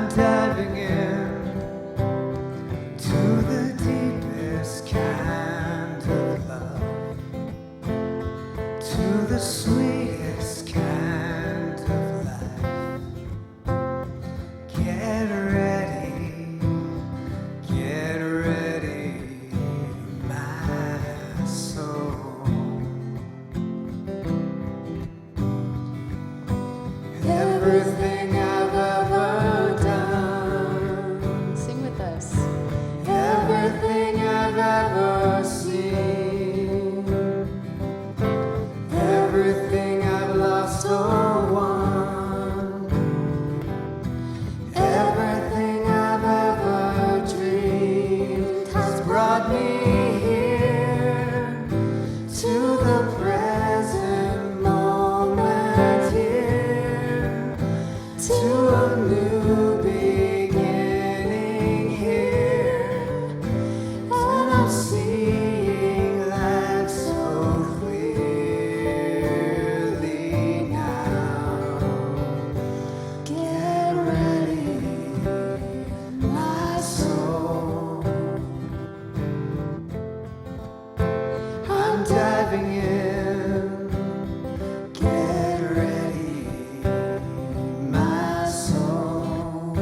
I'm diving in to the deepest kind of love, to the sweetest kind of life. Get ready, my soul. Everything I've ever done. Sing with us. Everything I've ever seen. Everything I've lost or won. Everything I've ever dreamed has brought me here to the present moment here, to a new beginning here. And I'm seeing life so clearly now. Get ready, my soul. I'm diving in. Get ready, my soul.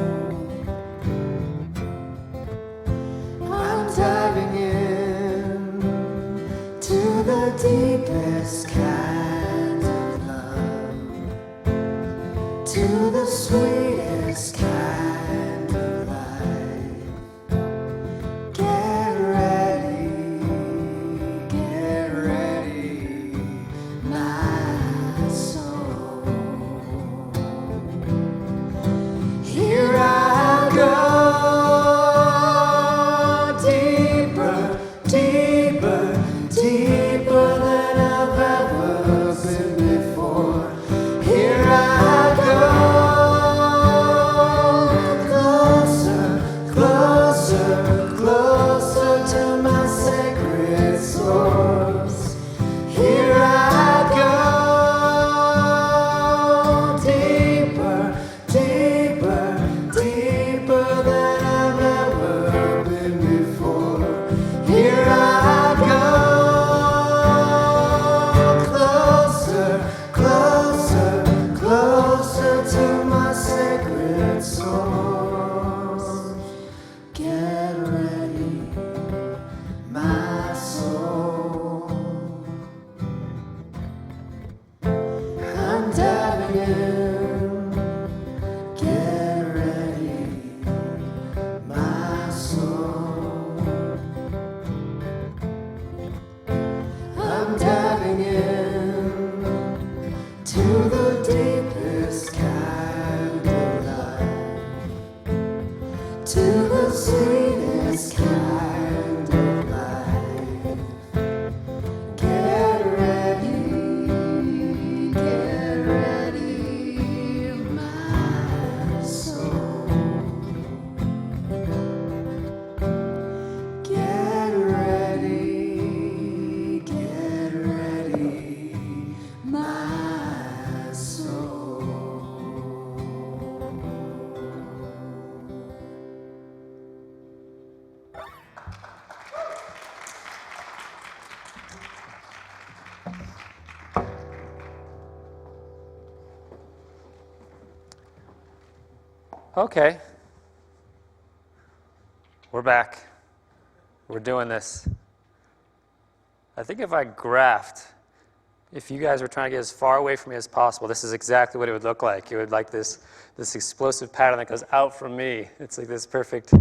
I'm diving in to the deepest kind of love, to the sweetest kind of life. Get ready, my soul. Here I go, deeper, deeper, deeper than I've ever been before. Here I go, closer, closer, closer to my sacred source. Here I go, deeper, deeper, deeper than I've ever been before. Here I go, closer, closer, closer to my sacred source. Get ready, my soul. I'm diving in. Get ready, my soul. I'm diving in to the deepest kind of life, to the sweetest kind of life. Get ready, my soul. Get ready, my soul. Okay. We're back. We're doing this. I think if I graphed, if you guys were trying to get as far away from me as possible, this is exactly what it would look like. It would like this explosive pattern that goes out from me. It's like this perfect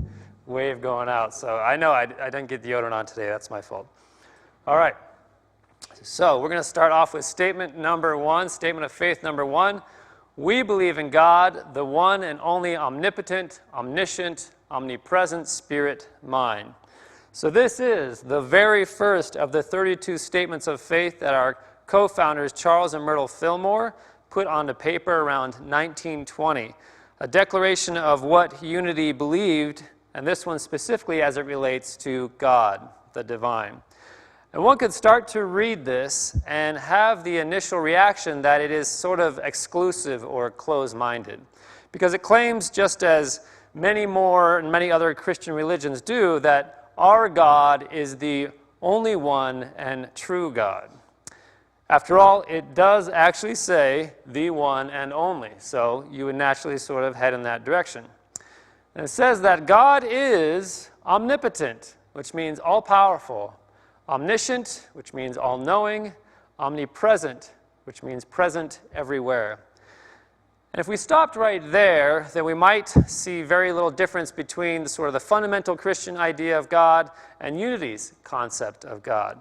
wave going out. So I know I didn't get deodorant on today. That's my fault. All right. So we're going to start off with statement number one, statement of faith number one. We believe in God, the one and only omnipotent, omniscient, omnipresent spirit mind. So this is the very first of the 32 statements of faith that our co-founders Charles and Myrtle Fillmore put onto paper around 1920. A declaration of what Unity believed, and this one specifically as it relates to God, the divine. And one could start to read this and have the initial reaction that it is sort of exclusive or closed-minded. because it claims, just as many more and many other Christian religions do, that our God is the only one and true God. After all, it does actually say the one and only, so you would naturally sort of head in that direction. And it says that God is omnipotent, which means all-powerful, omniscient, which means all-knowing, omnipresent, which means present everywhere. And if we stopped right there, then we might see very little difference between the sort of the fundamental Christian idea of God and Unity's concept of God.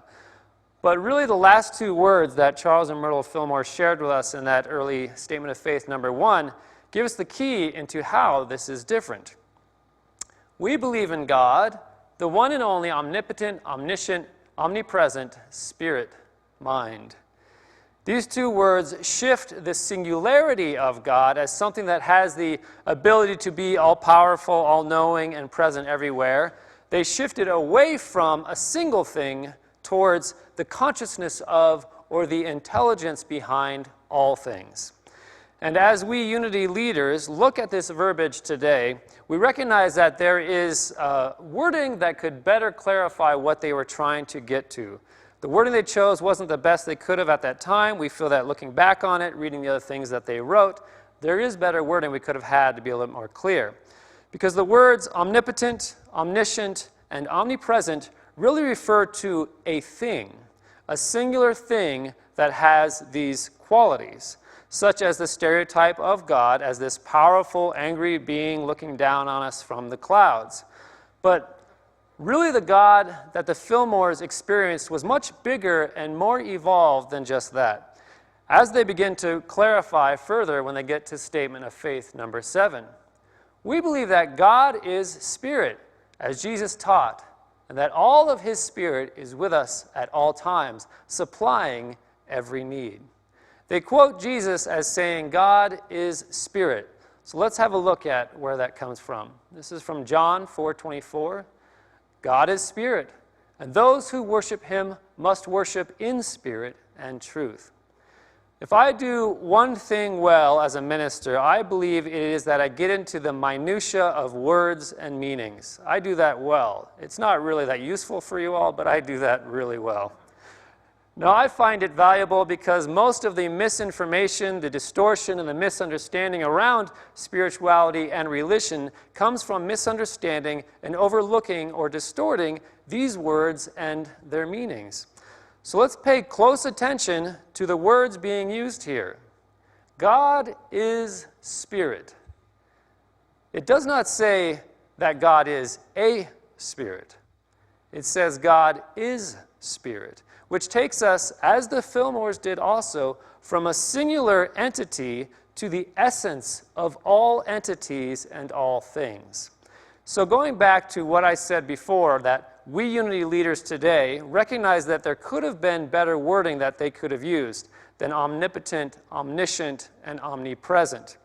But really the last two words that Charles and Myrtle Fillmore shared with us in that early statement of faith, number 1, give us the key into how this is different. We believe in God, the one and only omnipotent, omniscient, omnipresent Spirit, mind. These two words shift the singularity of God as something that has the ability to be all-powerful, all-knowing, and present everywhere. They shift it away from a single thing towards the consciousness of or the intelligence behind all things. And as we Unity leaders look at this verbiage today, we recognize that there is wording that could better clarify what they were trying to get to. The wording they chose wasn't the best they could have at that time. We feel that looking back on it, reading the other things that they wrote, there is better wording we could have had to be a little more clear. Because the words omnipotent, omniscient, and omnipresent really refer to a thing, a singular thing that has these qualities, such as the stereotype of God as this powerful, angry being looking down on us from the clouds. But really the God that the Fillmores experienced was much bigger and more evolved than just that, as they begin to clarify further when they get to statement of faith number 7. We believe that God is Spirit, as Jesus taught, and that all of His Spirit is with us at all times, supplying every need. They quote Jesus as saying, God is Spirit. So let's have a look at where that comes from. This is from John 4:24. God is Spirit, and those who worship Him must worship in spirit and truth. If I do one thing well as a minister, I believe it is that I get into the minutia of words and meanings. I do that well. It's not really that useful for you all, but I do that really well. Now, I find it valuable because most of the misinformation, the distortion, and the misunderstanding around spirituality and religion comes from misunderstanding and overlooking or distorting these words and their meanings. So let's pay close attention to the words being used here. God is Spirit. It does not say that God is a spirit. It says God is Spirit, which takes us, as the Fillmores did also, from a singular entity to the essence of all entities and all things. So going back to what I said before, that we Unity leaders today recognize that there could have been better wording that they could have used than omnipotent, omniscient, and omnipresent,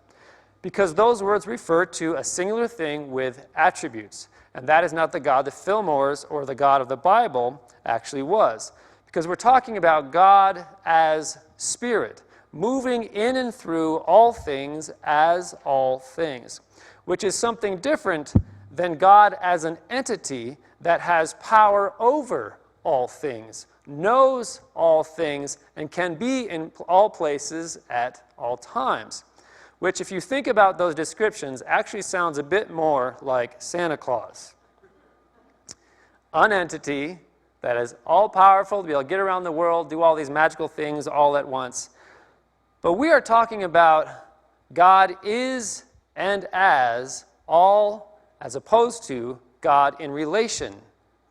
because those words refer to a singular thing with attributes, and that is not the God the Fillmores or the God of the Bible actually was, because we're talking about God as Spirit, moving in and through all things as all things, which is something different than God as an entity that has power over all things, knows all things, and can be in all places at all times. Which, if you think about those descriptions, actually sounds a bit more like Santa Claus. An entity that is all-powerful, to be able to get around the world, do all these magical things all at once. But we are talking about God is and as all, as opposed to God in relation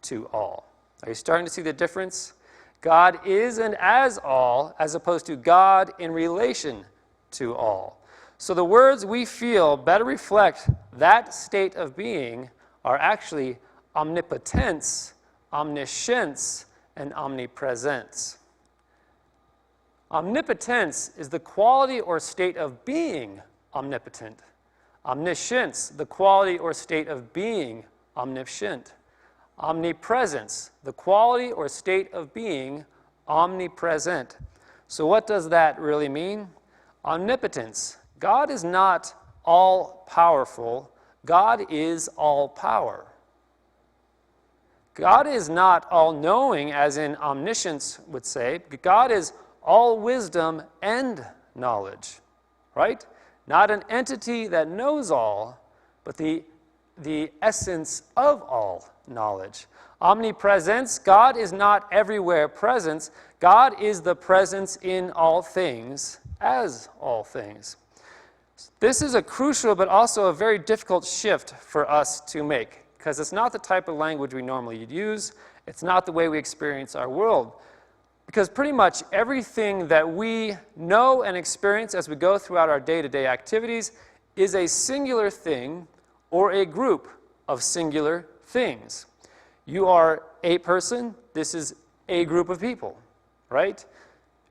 to all. Are you starting to see the difference? God is and as all, as opposed to God in relation to all. So the words we feel better reflect that state of being are actually omnipotence, omniscience, and omnipresence. Omnipotence is the quality or state of being omnipotent. Omniscience, the quality or state of being omniscient. Omnipresence, the quality or state of being omnipresent. So what does that really mean? Omnipotence. God is not all-powerful. God is all-power. God is not all-knowing, as in omniscience would say. God is all wisdom and knowledge, right? Not an entity that knows all, but the essence of all knowledge. Omnipresence, God is not everywhere presence. God is the presence in all things, as all things. This is a crucial but also a very difficult shift for us to make, because it's not the type of language we normally use. It's not the way we experience our world. Because pretty much everything that we know and experience as we go throughout our day-to-day activities is a singular thing or a group of singular things. You are a person, this is a group of people, right?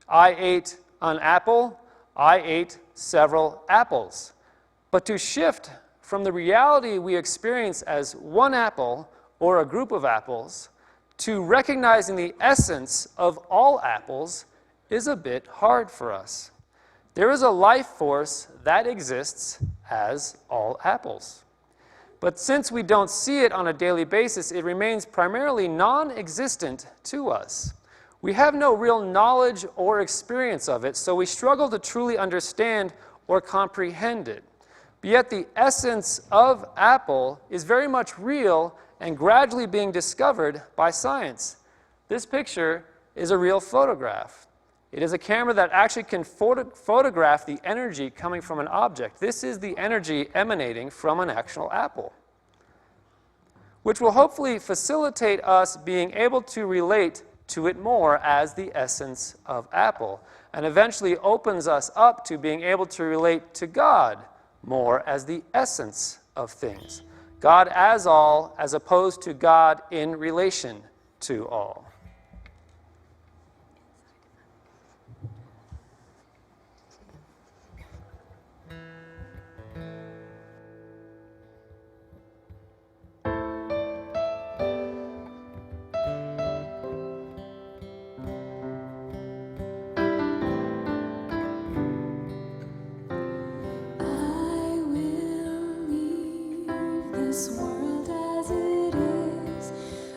I ate an apple, I ate several apples. But to shift from the reality we experience as one apple or a group of apples to recognizing the essence of all apples is a bit hard for us. There is a life force that exists as all apples. But since we don't see it on a daily basis, it remains primarily non-existent to us. We have no real knowledge or experience of it, so we struggle to truly understand or comprehend it. But yet the essence of apple is very much real and gradually being discovered by science. This picture is a real photograph. It is a camera that actually can photograph the energy coming from an object. This is the energy emanating from an actual apple, which will hopefully facilitate us being able to relate to it more as the essence of apple, and eventually opens us up to being able to relate to God more as the essence of things. God as all, as opposed to God in relation to all. This world as it is,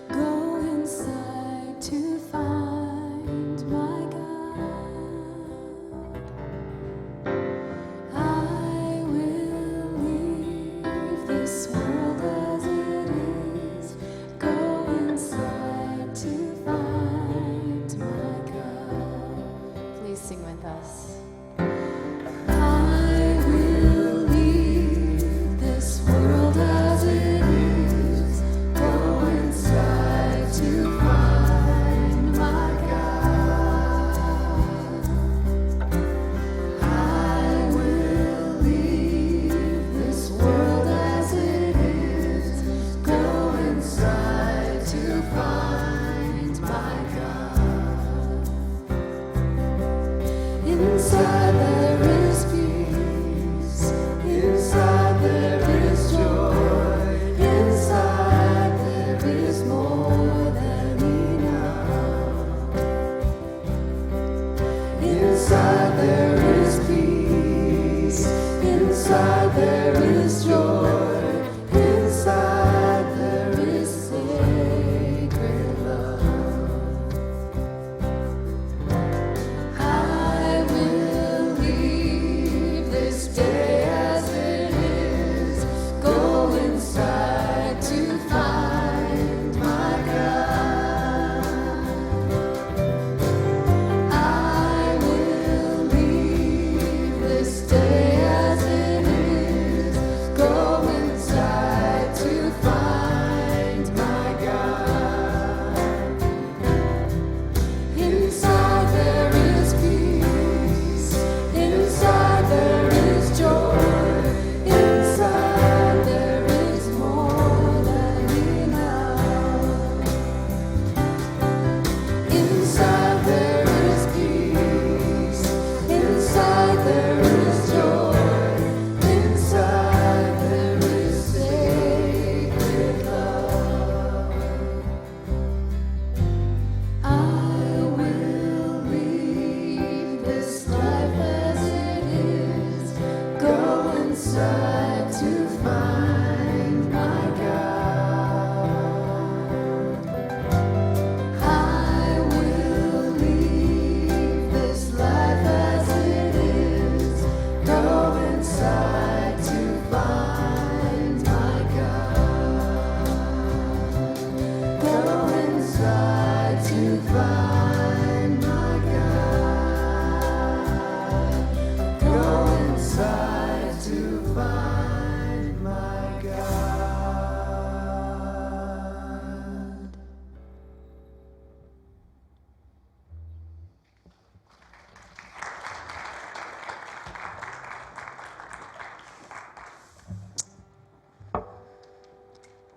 go inside to find my God. I will leave this world as it is, go inside to find my God. Please sing with us. I will leave this world as it is.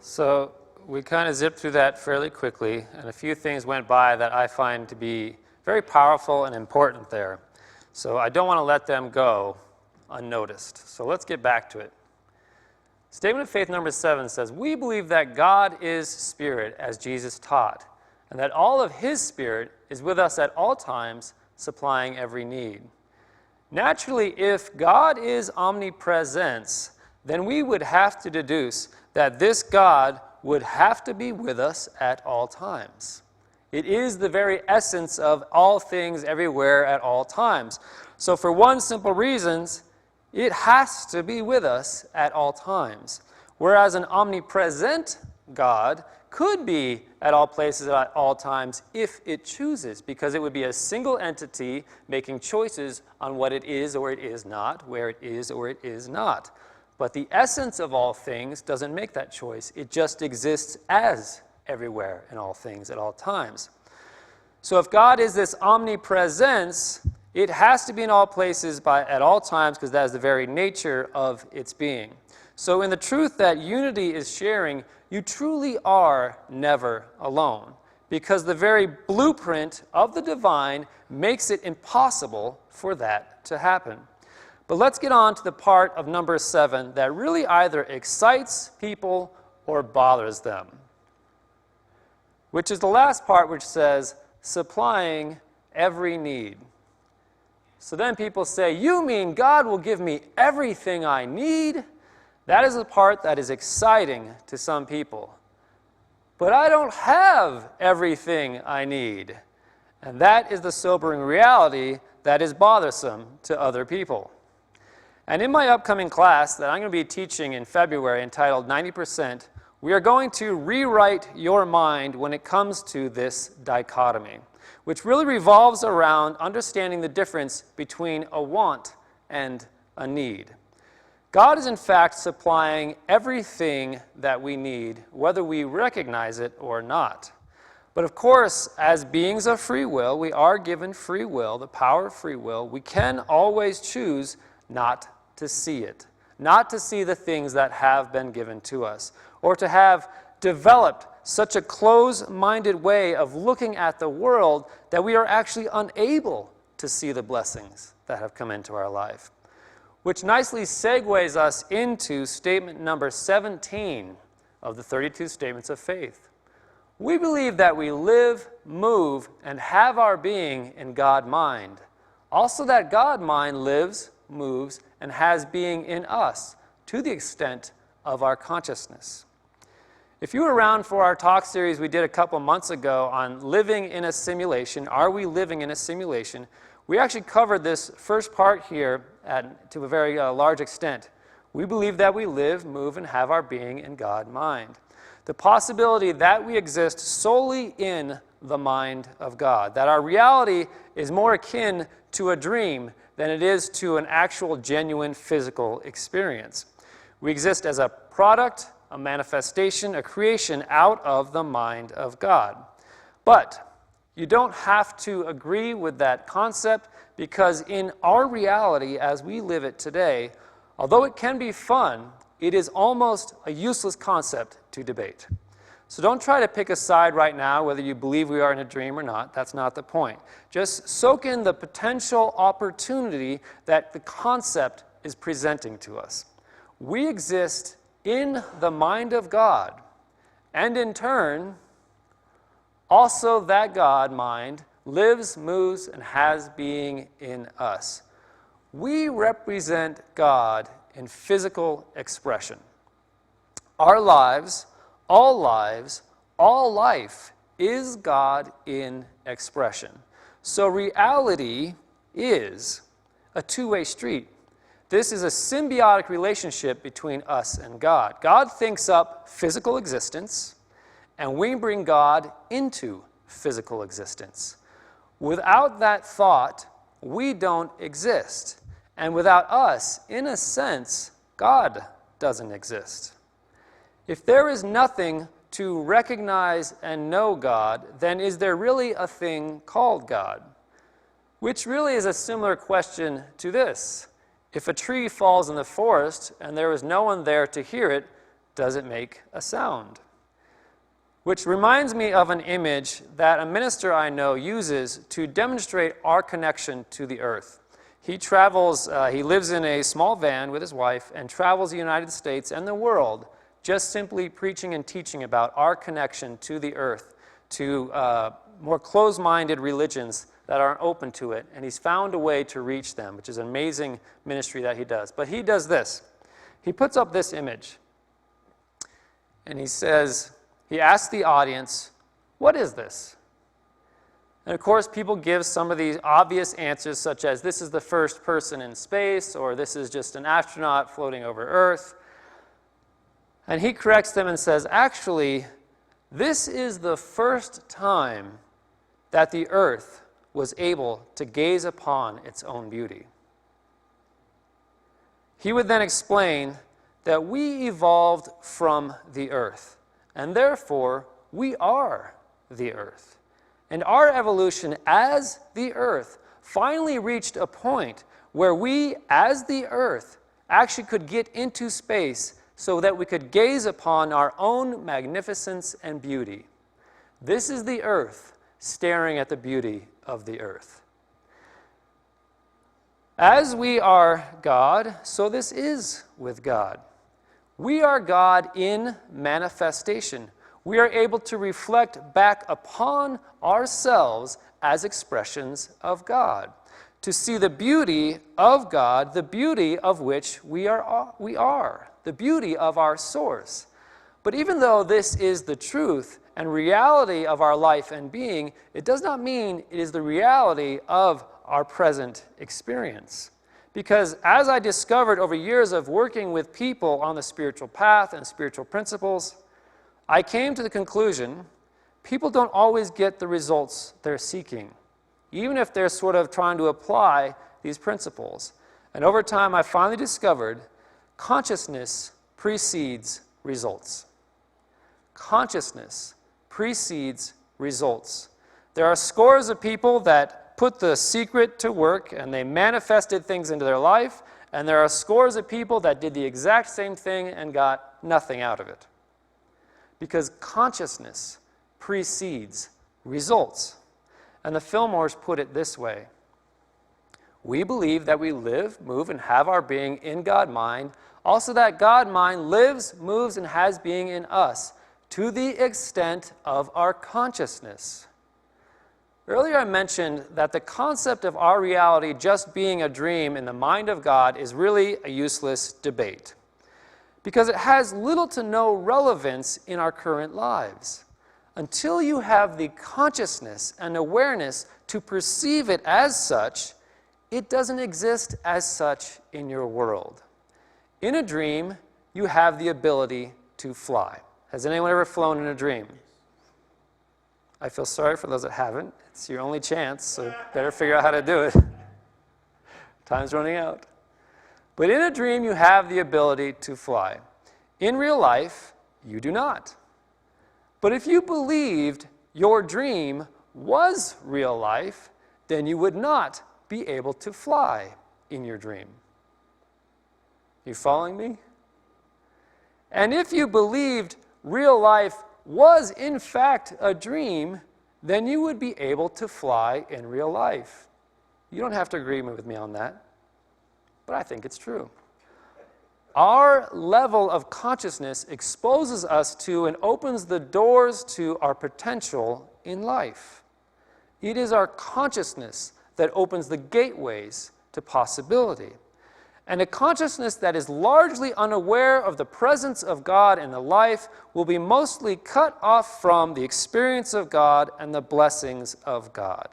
So we kind of zipped through that fairly quickly, and a few things went by that I find to be very powerful and important there. So I don't want to let them go unnoticed. So let's get back to it. Statement of faith number 7 says, we believe that God is Spirit, as Jesus taught, and that all of His Spirit is with us at all times, supplying every need. Naturally, if God is omnipresence, then we would have to deduce that this God would have to be with us at all times. It is the very essence of all things everywhere at all times. So for one simple reason, it has to be with us at all times. Whereas an omnipresent God could be at all places at all times if it chooses, because it would be a single entity making choices on what it is or it is not, where it is or it is not. But the essence of all things doesn't make that choice. It just exists as everywhere in all things at all times. So if God is this omnipresence, it has to be in all places at all times, because that is the very nature of its being. So in the truth that unity is sharing, you truly are never alone, because the very blueprint of the divine makes it impossible for that to happen. But let's get on to the part of number 7 that really either excites people or bothers them, which is the last part, which says, supplying every need. So then people say, you mean God will give me everything I need? That is the part that is exciting to some people. But I don't have everything I need. And that is the sobering reality that is bothersome to other people. And in my upcoming class that I'm going to be teaching in February, entitled 90%, we are going to rewrite your mind when it comes to this dichotomy, which really revolves around understanding the difference between a want and a need. God is in fact supplying everything that we need, whether we recognize it or not. But of course, as beings of free will, we are given free will, the power of free will. We can always choose not to see it, not to see the things that have been given to us, or to have developed such a close-minded way of looking at the world that we are actually unable to see the blessings that have come into our life. Which nicely segues us into statement number 17 of the 32 statements of faith. We believe that we live, move, and have our being in God mind. Also that God mind lives, moves, and has being in us to the extent of our consciousness. If you were around for our talk series we did a couple months ago on living in a simulation, are we living in a simulation? We actually covered this first part here to a very large extent. We believe that we live, move, and have our being in God mind. The possibility that we exist solely in the mind of God, that our reality is more akin to a dream than it is to an actual, genuine, physical experience. We exist as a product, a manifestation, a creation out of the mind of God. But you don't have to agree with that concept, because in our reality as we live it today, although it can be fun, it is almost a useless concept to debate. So don't try to pick a side right now whether you believe we are in a dream or not. That's not the point. Just soak in the potential opportunity that the concept is presenting to us. We exist in the mind of God, and in turn, also that God mind lives, moves, and has being in us. We represent God in physical expression. Our lives, all life is God in expression. So reality is a two-way street. This is a symbiotic relationship between us and God. God thinks up physical existence, and we bring God into physical existence. Without that thought, we don't exist. And without us, in a sense, God doesn't exist. If there is nothing to recognize and know God, then is there really a thing called God? Which really is a similar question to this. If a tree falls in the forest and there is no one there to hear it, does it make a sound? Which reminds me of an image that a minister I know uses to demonstrate our connection to the earth. He lives in a small van with his wife and travels the United States and the world just simply preaching and teaching about our connection to the earth, to more closed-minded religions that aren't open to it. And he's found a way to reach them, which is an amazing ministry that he does. But he does this. He puts up this image. And he says, he asks the audience, what is this? And of course, people give some of these obvious answers, such as this is the first person in space, or this is just an astronaut floating over Earth. And he corrects them and says, actually, this is the first time that the Earth was able to gaze upon its own beauty. He would then explain that we evolved from the Earth, and therefore we are the Earth. And our evolution as the Earth finally reached a point where we, as the Earth, actually could get into space so that we could gaze upon our own magnificence and beauty. This is the Earth staring at the beauty of the Earth. As we are God, so this is with God. We are God in manifestation. We are able to reflect back upon ourselves as expressions of God, to see the beauty of God, the beauty of which we are, the beauty of our source. But even though this is the truth and reality of our life and being, it does not mean it is the reality of our present experience. Because as I discovered over years of working with people on the spiritual path and spiritual principles, I came to the conclusion people don't always get the results they're seeking, even if they're sort of trying to apply these principles. And over time, I finally discovered consciousness precedes results. Consciousness precedes results. There are scores of people that put the secret to work and they manifested things into their life, and there are scores of people that did the exact same thing and got nothing out of it. Because consciousness precedes results. And the Fillmores put it this way: we believe that we live, move, and have our being in God mind, also that God mind lives, moves, and has being in us to the extent of our consciousness. Earlier I mentioned that the concept of our reality just being a dream in the mind of God is really a useless debate, because it has little to no relevance in our current lives. Until you have the consciousness and awareness to perceive it as such, it doesn't exist as such in your world. In a dream, you have the ability to fly. Has anyone ever flown in a dream? I feel sorry for those that haven't. It's your only chance, so better figure out how to do it. Time's running out. But in a dream, you have the ability to fly. In real life, you do not. But if you believed your dream was real life, then you would not be able to fly in your dream. You following me? And if you believed real life was in fact a dream, then you would be able to fly in real life. You don't have to agree with me on that, but I think it's true. Our level of consciousness exposes us to and opens the doors to our potential in life. It is our consciousness that opens the gateways to possibility. And a consciousness that is largely unaware of the presence of God in the life will be mostly cut off from the experience of God and the blessings of God.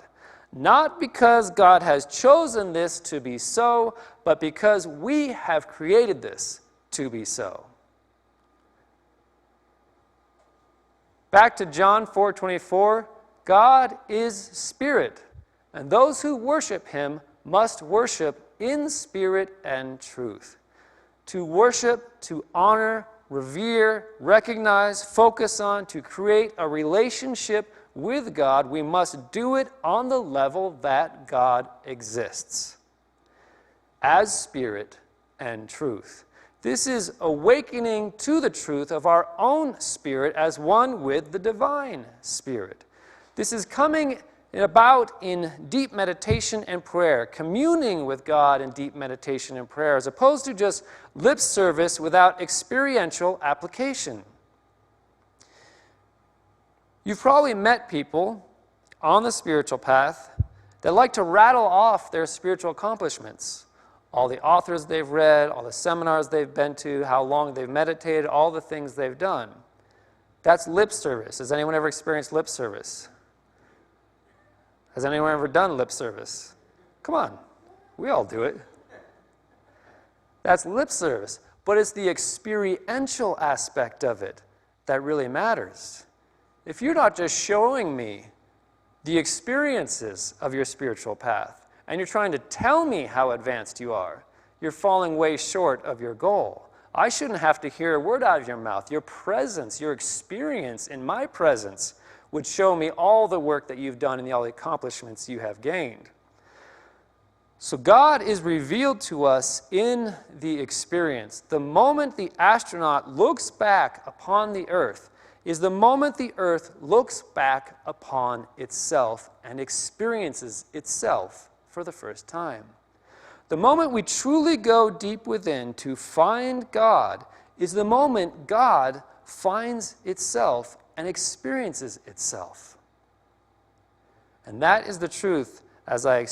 Not because God has chosen this to be so, but because we have created this to be so. Back to John 4:24, God is spirit, and those who worship him must worship in spirit and truth. To worship, to honor, revere, recognize, focus on, to create a relationship with God, we must do it on the level that God exists, as spirit and truth. This is awakening to the truth of our own spirit as one with the divine spirit. This is coming about in deep meditation and prayer, communing with God in deep meditation and prayer, as opposed to just lip service without experiential application. You've probably met people on the spiritual path that like to rattle off their spiritual accomplishments. All the authors they've read, all the seminars they've been to, how long they've meditated, all the things they've done. That's lip service. Has anyone ever experienced lip service? Has anyone ever done lip service? Come on, we all do it. That's lip service, but it's the experiential aspect of it that really matters. If you're not just showing me the experiences of your spiritual path, and you're trying to tell me how advanced you are, you're falling way short of your goal. I shouldn't have to hear a word out of your mouth. Your presence, your experience in my presence would show me all the work that you've done and all the accomplishments you have gained. So God is revealed to us in the experience. The moment the astronaut looks back upon the earth is the moment the earth looks back upon itself and experiences itself for the first time. The moment we truly go deep within to find God is the moment God finds itself and experiences itself. And that is the truth as I